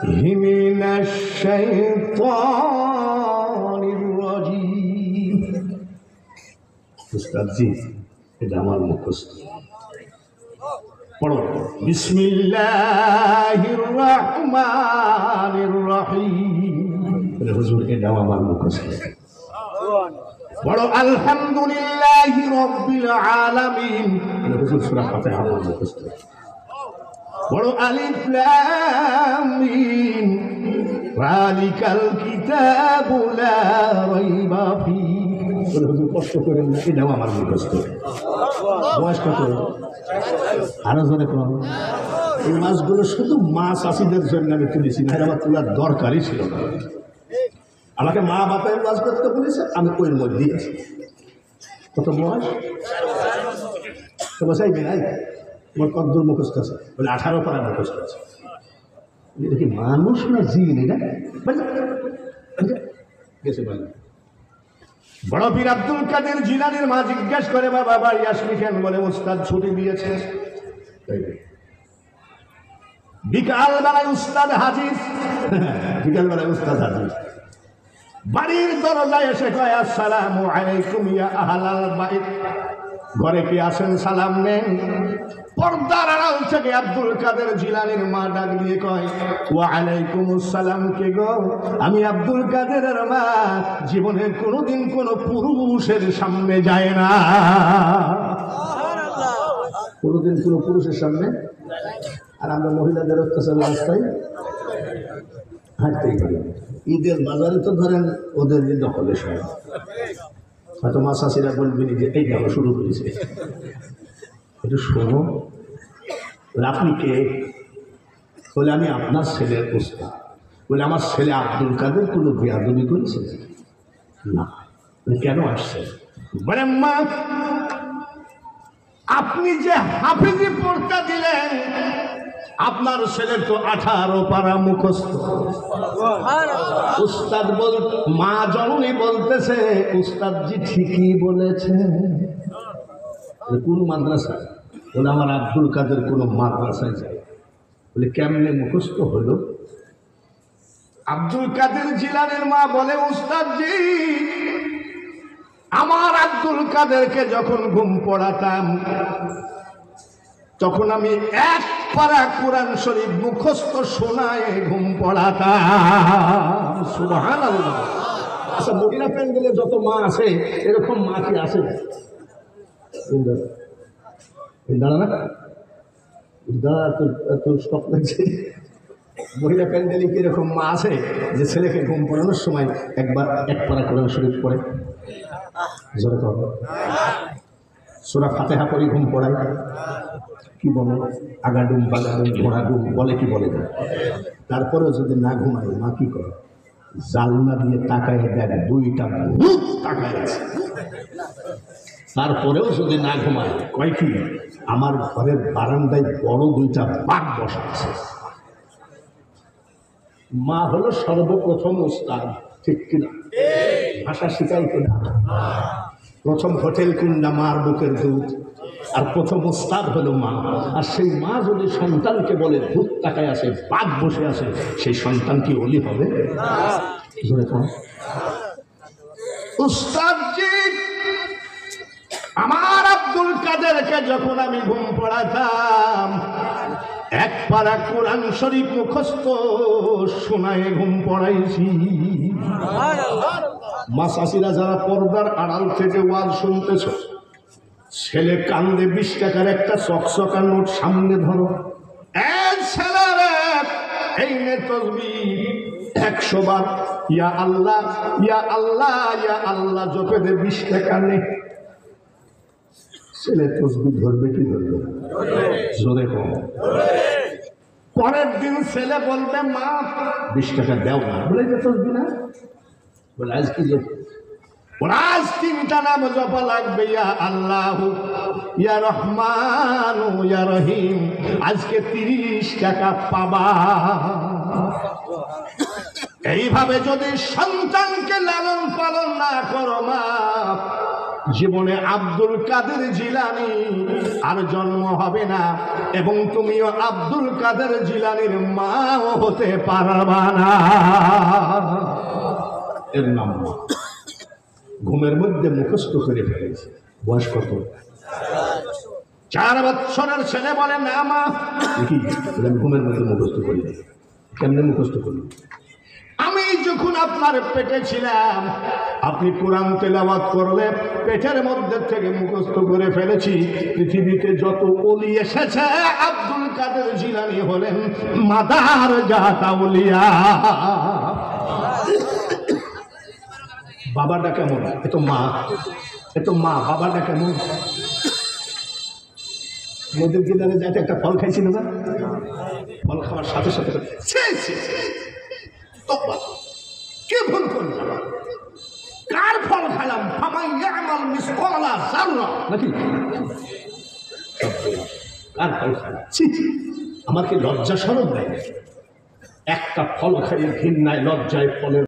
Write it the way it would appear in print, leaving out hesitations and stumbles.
من الشيطان الرجيم উস্তাদ জি এটা আমার মুখস্থ পড়ো বিসমিল্লাহির রহমানির রহিম হুজুর এটা আমার মুখস্থ পড়ো আলহামদুলিল্লাহি রাব্বিল আলামিন হুজুর সূরা ফাতিহা আমার মুখস্থ পড়ো আলিফ লাম মিম যালিকাল কিতাবু লা রাইবা ফীহি হুজুর কষ্ট করেন না এটাও আমার মুখস্থ বয়স কত আরো জোরে কোন এই মাছগুলো শুধু মাছ আসিদের জন্য আমি তুলেছি না আমার তোলার দরকারই ছিল না আমাকে মা বাপের মাছ করতে বলেছে আমি ওই মধ্যেই আছি কত বয়স তো বসাই নাই তোমার কতদূর মুখস্থ আছে বলে 18 পারা মুখস্থ আছে এটা কি মানুষ না জিন এটা গেছে বলে বড় পীর আব্দুল কাদের জিলানীর মা জিজ্ঞাসা করে বাবা বাড়ি আসবি কেন বলে উস্তাদ ছুটি দিয়েছে বিকাল বেলায় উস্তাদ হাজির বিকাল বেলায় উস্তাদ হাজির বাড়ির দরজায় এসে কয় আসসালামু আলাইকুম ইয়া আহলাল বাইত ঘরে কি আসেন সালাম নেন পর্দার আড়াল থেকে আব্দুল কাদের জিলানীর মা ডাক দিয়ে কয় ওয়া আলাইকুমুস সালাম কে গো আমি আব্দুল কাদেরের মা জীবনে কোনোদিন কোনো পুরুষের সামনে যায় না কোনোদিন কোনো পুরুষের সামনে আর আমরা মহিলাদের অত্যাচার রাস্তায় হাঁটতেই পারি ঈদের বাজারে তো ধরেন ওদের দখলে সব হয়তো মা শাশিরা বলবেন যে এই দেখো শুরু করেছে একটু শোনো আপনি কে বলে আমি আপনার ছেলের উস্তাদ বলে আমার ছেলে আব্দুল কাদের কোনো বেয়াদবি করেছে না কেন আসছে বলে মা আপনি যে হাফিজি পড়তে দিলেন আপনার ছেলের তো 18 পারা মুখস্থ উস্তাদ বল মা জননী বলতেছে উস্তাদ জি ঠিকই বলেছে কোন মাদ্রাসা বলে আমার আব্দুল কাদের কোন মাদ্রাসায় যায় বলে কেমনে মুখস্থ হলো আব্দুল কাদের জিলানীর মা বলে উস্তাদ জি আমার আব্দুল কাদেরকে যখন ঘুম পড়াতাম তখন আমি এক পারা কোরআন শরীফ মুখস্থ শোনায় ঘুম পড়াতাম সুবহানাল্লাহ আচ্ছা মদিনা প্যান্ডেলে যত মা আছে এরকম মা কি আছে দাঁড়া না দাঁড়া তো স্টপ লাগছে মহিলা প্যান্ডেলে কি এরকম মা আছে যে ছেলেকে ঘুম পড়ানোর সময় একবার এক পারা কোরআন শরীফ পড়ে জোরে কর সূরা ফাতিহা পড়ে ঘুম পড়ায় কি বলে আগাডুম বাগাডুম ঘোড়াডুম বলে কি বলে না তারপরেও যদি না ঘুমায় মা কি করে জালনা দিয়ে তাকায় দেখ দুইটা ভূত তাকায় আছে তারপরেও যদি না ঘুমায় কয় কি আমার ঘরের বারান্দায় বড় দুইটা বাঘ বসা আছে মা হলো সর্বপ্রথম উস্তাদ ঠিক কিনা ভাষা শিখাই কিনা প্রথম হোটেল কুন্ডা মার বুকের দুধ আর প্রথম উস্তাদ হলো মা আর সেই মা যদি সন্তানকে বলে ভূত তাকায় আসে বাঘ বসে আসে সেই সন্তান কি ওলি হবে উস্তাদ জি আমার আব্দুল কাদেরকে যখন আমি ঘুম পড়াতাম এক পারা কোরআন শরীফ মুখস্থ শোনায় ঘুম পড়াইছি মা শাশিরা যারা পর্দার আড়াল থেকে ওয়াজ শুনতেছ ছেলে কান্দে 20 টাকার একটা চকচকা নোট সামনে ধরো এই নে তাসবিহ 100 বার ইয়া আল্লাহ ইয়া আল্লাহ ইয়া আল্লাহ জপে দে 20 টাকা নে ছেলে তাসবিহ ধরবে কি ধরবে জোরে কম পরের দিন ছেলে বলবে মা 20 টাকা দাও না বলে যে তাসবিহ না বলে আজ কি আজ 3টা নাম জপা লাগবে ইয়া আল্লাহ ইয়া রহমান ইয়া রহিম আজকে 30 টাকা পাবা এইভাবে যদি সন্তানকে লালন পালন না করো মা জীবনে আব্দুল কাদের জিলানী আর জন্ম হবে না, এবং তুমিও আব্দুল কাদের জিলানীর মাও হতে পারবা না। এর নাম ঘুমের মধ্যে মুখস্থ করে ফেলেছে। বয়স কত? 4 বছরের ছেলে বলে না মা, দেখি ঘুমের মধ্যে মুখস্থ করি। কেমনে মুখস্থ করি? আমি যখন আপনার পেটে ছিলাম, আপনি কোরআন তেলাওয়াত করলে পেটের মধ্যে থেকে মুখস্থ করে ফেলেছি। পৃথিবীতে যত ওলি এসেছে আব্দুল কাদের জিলানী হলেন মাদার জাত আউলিয়া। বাবাটা কেমন? এত মা, এত মা। বাবাটা কেমন? নদীর কিনারে যাইতে একটা ফল খাইছিল না? ফল খাওয়ার সাথে সাথে কে ভুল করলাম? কার ফল খেলাম? নাকি কার ফল খেলাম? আমার কি লজ্জা সরব নাই? একটা ফল খাইয়ে ঘৃণায় লজ্জায় ফলের